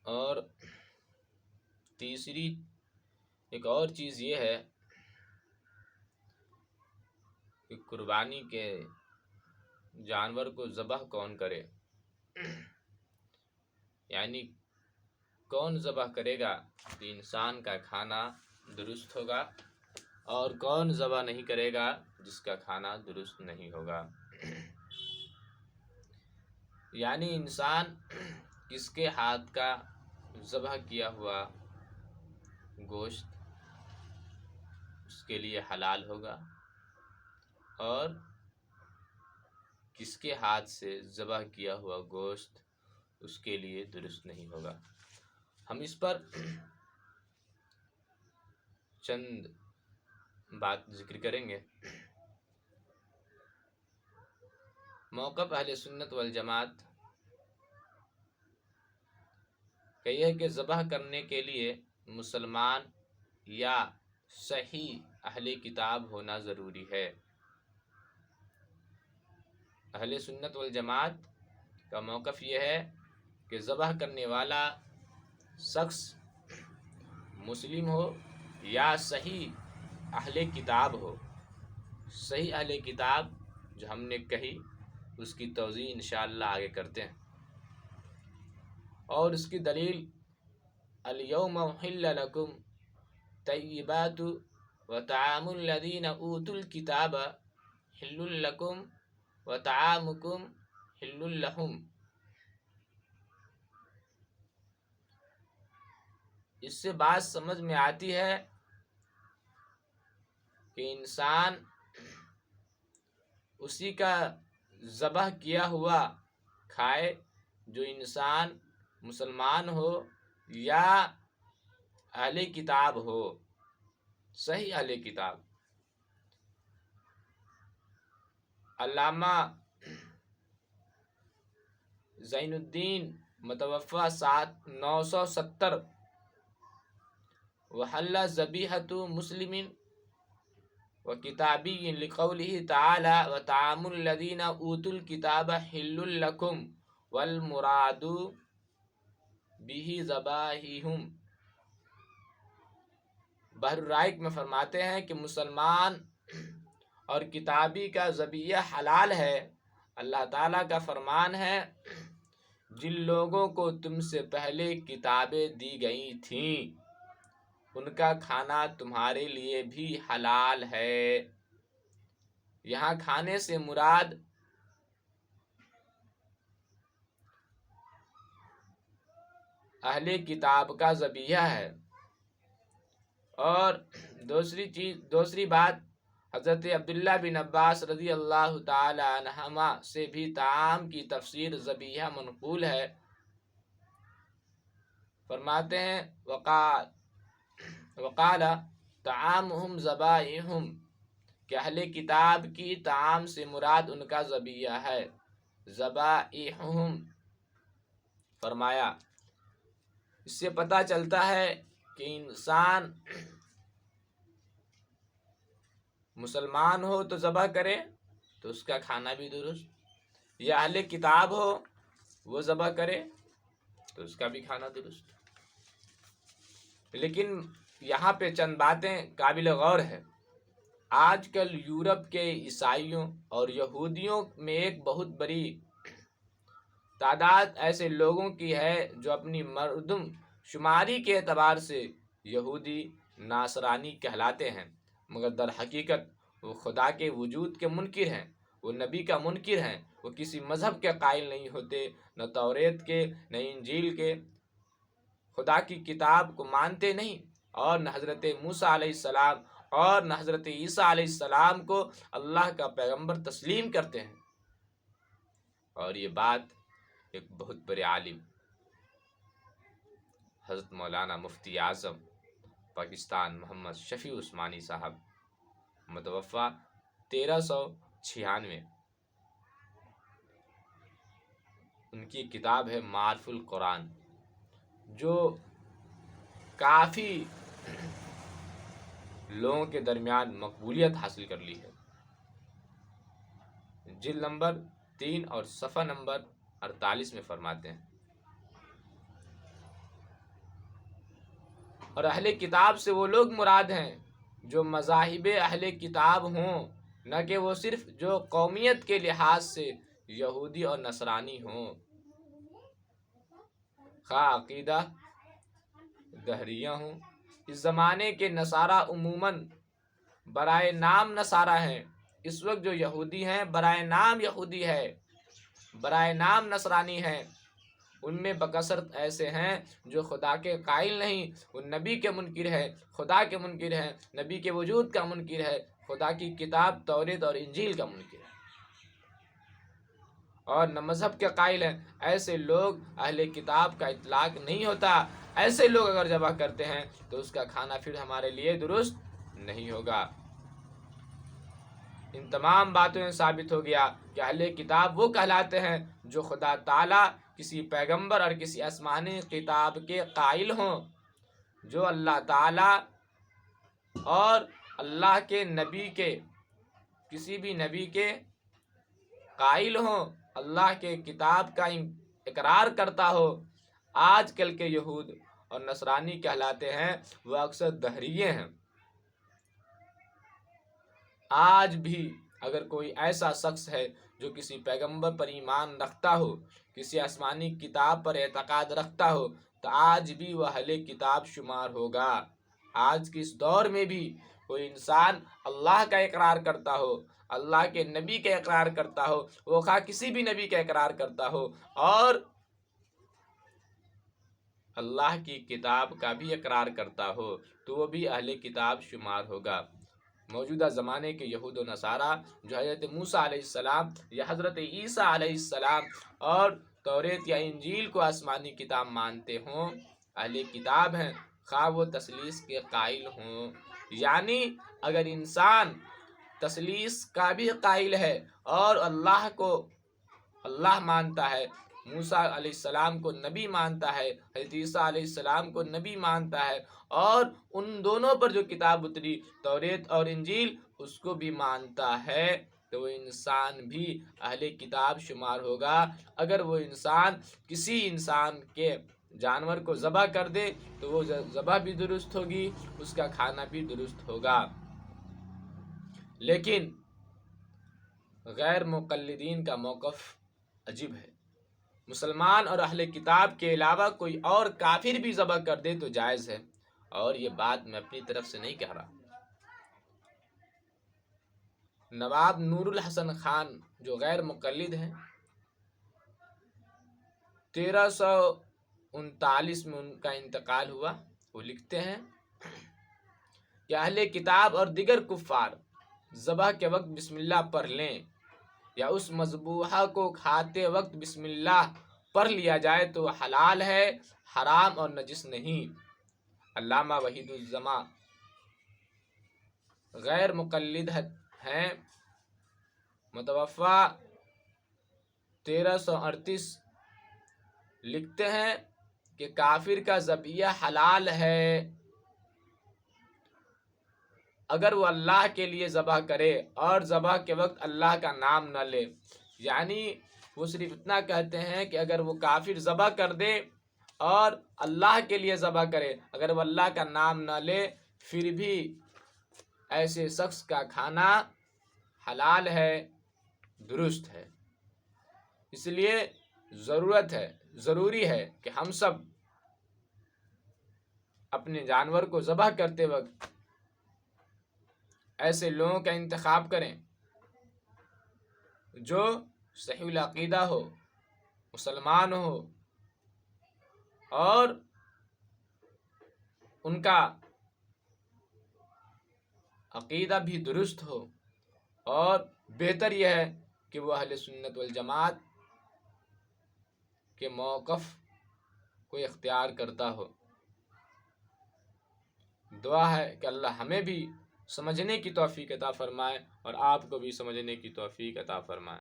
اور تیسری ایک اور چیز یہ ہے کہ قربانی کے جانور کو ذبح کون کرے، یعنی کون ذبح کرے گا کہ انسان کا کھانا درست ہوگا، اور کون ذبح نہیں کرے گا جس کا کھانا درست نہیں ہوگا۔ یعنی انسان کس کے ہاتھ کا ذبح کیا ہوا گوشت اس کے لیے حلال ہوگا، اور کس کے ہاتھ سے ذبح کیا ہوا گوشت اس کے لیے درست نہیں ہوگا۔ ہم اس پر چند بات ذکر کریں گے۔ موقف اہل سنت والجماعت کہ یہ ہے کہ ذبح کرنے کے لیے مسلمان یا صحیح اہل کتاب ہونا ضروری ہے۔ اہل سنت والجماعت کا موقف یہ ہے کہ ذبح کرنے والا شخص مسلم ہو یا صحیح اہل کتاب ہو۔ صحیح اہل کتاب جو ہم نے کہی اس کی توضیح انشاءاللہ آگے کرتے ہیں، اور اس کی دلیل الیوم احل لکم طیبات وطعام الذین اوتوا الکتاب حل لکم وطعامکم حل لہم۔ اس سے بات سمجھ میں آتی ہے کہ انسان اسی کا ذبح کیا ہوا کھائے جو انسان مسلمان ہو یا اہل کتاب ہو، صحیح اہل کتاب۔ علامہ زین الدین متوفی 970 وحل ذبیحۃ مسلم وکتابی لقولہ تعالی وطعام الذین اوتوا الکتاب حل لکم والمراد بہ ذبائحہم۔ بحر الرائق میں فرماتے ہیں کہ مسلمان اور کتابی کا ذبیحہ حلال ہے۔ اللہ تعالیٰ کا فرمان ہے جن لوگوں کو تم سے پہلے کتابیں دی گئی تھیں ان کا کھانا تمہارے لیے بھی حلال ہے۔ یہاں کھانے سے مراد اہل کتاب کا ذبیحہ ہے۔ اور دوسری بات حضرت عبداللہ بن عباس رضی اللہ تعالی عنہما سے بھی طعام کی تفسیر ذبیحہ منقول ہے۔ فرماتے ہیں وقال طعامہم ذبائحہم کہ اہل کتاب کی طعام سے مراد ان کا ذبیحہ ہے۔ ذبائحہم فرمایا۔ اس سے پتہ چلتا ہے کہ انسان مسلمان ہو تو ذبح کرے تو اس کا کھانا بھی درست، یا اہل کتاب ہو وہ ذبح کرے تو اس کا بھی کھانا درست۔ لیکن یہاں پہ چند باتیں قابل غور ہے۔ آج کل یورپ کے عیسائیوں اور یہودیوں میں ایک بہت بڑی تعداد ایسے لوگوں کی ہے جو اپنی مردم شماری کے اعتبار سے یہودی ناصرانی کہلاتے ہیں، مگر در حقیقت وہ خدا کے وجود کے منکر ہیں، وہ نبی کا منکر ہیں، وہ کسی مذہب کے قائل نہیں ہوتے، نہ توریت کے نہ انجیل کے، خدا کی کتاب کو مانتے نہیں، اور نہ حضرت موسیٰ علیہ السلام اور نہ حضرت عیسیٰ علیہ السلام کو اللہ کا پیغمبر تسلیم کرتے ہیں۔ اور یہ بات ایک بہت بڑے عالم حضرت مولانا مفتی اعظم پاکستان محمد شفیع عثمانی صاحب متوفی 1396، ان کی کتاب ہے معارف القرآن، جو کافی لوگوں کے درمیان مقبولیت حاصل کر لی ہے۔ جلد نمبر 3 اور صفحہ نمبر 48 میں فرماتے ہیں اور اہل کتاب سے وہ لوگ مراد ہیں جو مذاہب اہل کتاب ہوں، نہ کہ وہ صرف جو قومیت کے لحاظ سے یہودی اور نصرانی ہوں، خواہ عقیدہ دہریہ ہوں۔ اس زمانے کے نصارہ عموماً برائے نام نصارہ ہیں۔ اس وقت جو یہودی ہیں برائے نام یہودی ہے، برائے نام نصرانی ہیں۔ ان میں بکثرت ایسے ہیں جو خدا کے قائل نہیں، وہ نبی کے منکر ہے، خدا کے منکر ہے، نبی کے وجود کا منکر ہے، خدا کی کتاب توریت اور انجیل کا منکر ہے، اور نہ مذہب کے قائل ہیں۔ ایسے لوگ اہل کتاب کا اطلاق نہیں ہوتا۔ ایسے لوگ اگر ذبح کرتے ہیں تو اس کا کھانا پھر ہمارے لیے درست نہیں ہوگا۔ ان تمام باتوں سے ثابت ہو گیا کہ اہل کتاب وہ کہلاتے ہیں جو خدا تعالیٰ کسی پیغمبر اور کسی آسمانی کتاب کے قائل ہوں، جو اللہ تعالیٰ اور اللہ کے نبی کے کسی بھی نبی کے قائل ہوں، اللہ کے کتاب کا اقرار کرتا ہو۔ آج کل کے یہود اور نصرانی کہلاتے ہیں وہ اکثر دہریے ہیں۔ آج بھی اگر کوئی ایسا شخص ہے جو کسی پیغمبر پر ایمان رکھتا ہو، کسی آسمانی کتاب پر اعتقاد رکھتا ہو، تو آج بھی وہ اہل کتاب شمار ہوگا۔ آج کے اس دور میں بھی کوئی انسان اللہ کا اقرار کرتا ہو، اللہ کے نبی کا اقرار کرتا ہو، وہ خواہ کسی بھی نبی کا اقرار کرتا ہو، اور اللہ کی کتاب کا بھی اقرار کرتا ہو، تو وہ بھی اہل کتاب شمار ہوگا۔ موجودہ زمانے کے یہود و نصارہ جو حضرت موسیٰ علیہ السلام یا حضرت عیسیٰ علیہ السلام اور توریت یا انجیل کو آسمانی کتاب مانتے ہوں، اہل کتاب ہیں، خواہ وہ تثلیث کے قائل ہوں۔ یعنی اگر انسان تثلیث کا بھی قائل ہے اور اللہ کو اللہ مانتا ہے، موسیٰ علیہ السلام کو نبی مانتا ہے، حضرت عیسیٰ علیہ السلام کو نبی مانتا ہے، اور ان دونوں پر جو کتاب اتری توریت اور انجیل اس کو بھی مانتا ہے، تو وہ انسان بھی اہل کتاب شمار ہوگا۔ اگر وہ انسان کسی انسان کے جانور کو ذبح کر دے تو وہ ذبح بھی درست ہوگی، اس کا کھانا بھی درست ہوگا۔ لیکن غیر مقلدین کا موقف عجیب ہے۔ مسلمان اور اہل کتاب کے علاوہ کوئی اور کافر بھی ذبح کر دے تو جائز ہے، اور یہ بات میں اپنی طرف سے نہیں کہہ رہا۔ نواب نور الحسن خان جو غیر مقلد ہیں، 1339 میں ان کا انتقال ہوا۔ وہ لکھتے ہیں کہ اہل کتاب اور دیگر کفار ذبح کے وقت بسم اللہ پڑھ لیں، یا اس مذبوحہ کو کھاتے وقت بسم اللہ پڑھ لیا جائے تو وہ حلال ہے، حرام اور نجس نہیں۔ علامہ وحید الزماں غیر مقلد ہیں، متوفی 1338، لکھتے ہیں کہ کافر کا ذبیحہ حلال ہے اگر وہ اللہ کے لیے ذبح کرے اور ذبح کے وقت اللہ کا نام نہ لے۔ یعنی وہ صرف اتنا کہتے ہیں کہ اگر وہ کافر ذبح کر دے اور اللہ کے لیے ذبح کرے، اگر وہ اللہ کا نام نہ لے، پھر بھی ایسے شخص کا کھانا حلال ہے، درست ہے۔ اس لیے ضروری ہے کہ ہم سب اپنے جانور کو ذبح کرتے وقت ایسے لوگوں کا انتخاب کریں جو صحیح العقیدہ ہو، مسلمان ہو، اور ان کا عقیدہ بھی درست ہو، اور بہتر یہ ہے کہ وہ اہل سنت والجماعت کے موقف کو اختیار کرتا ہو۔ دعا ہے کہ اللہ ہمیں بھی سمجھنے کی توفیق عطا فرمائے اور آپ کو بھی سمجھنے کی توفیق عطا فرمائے۔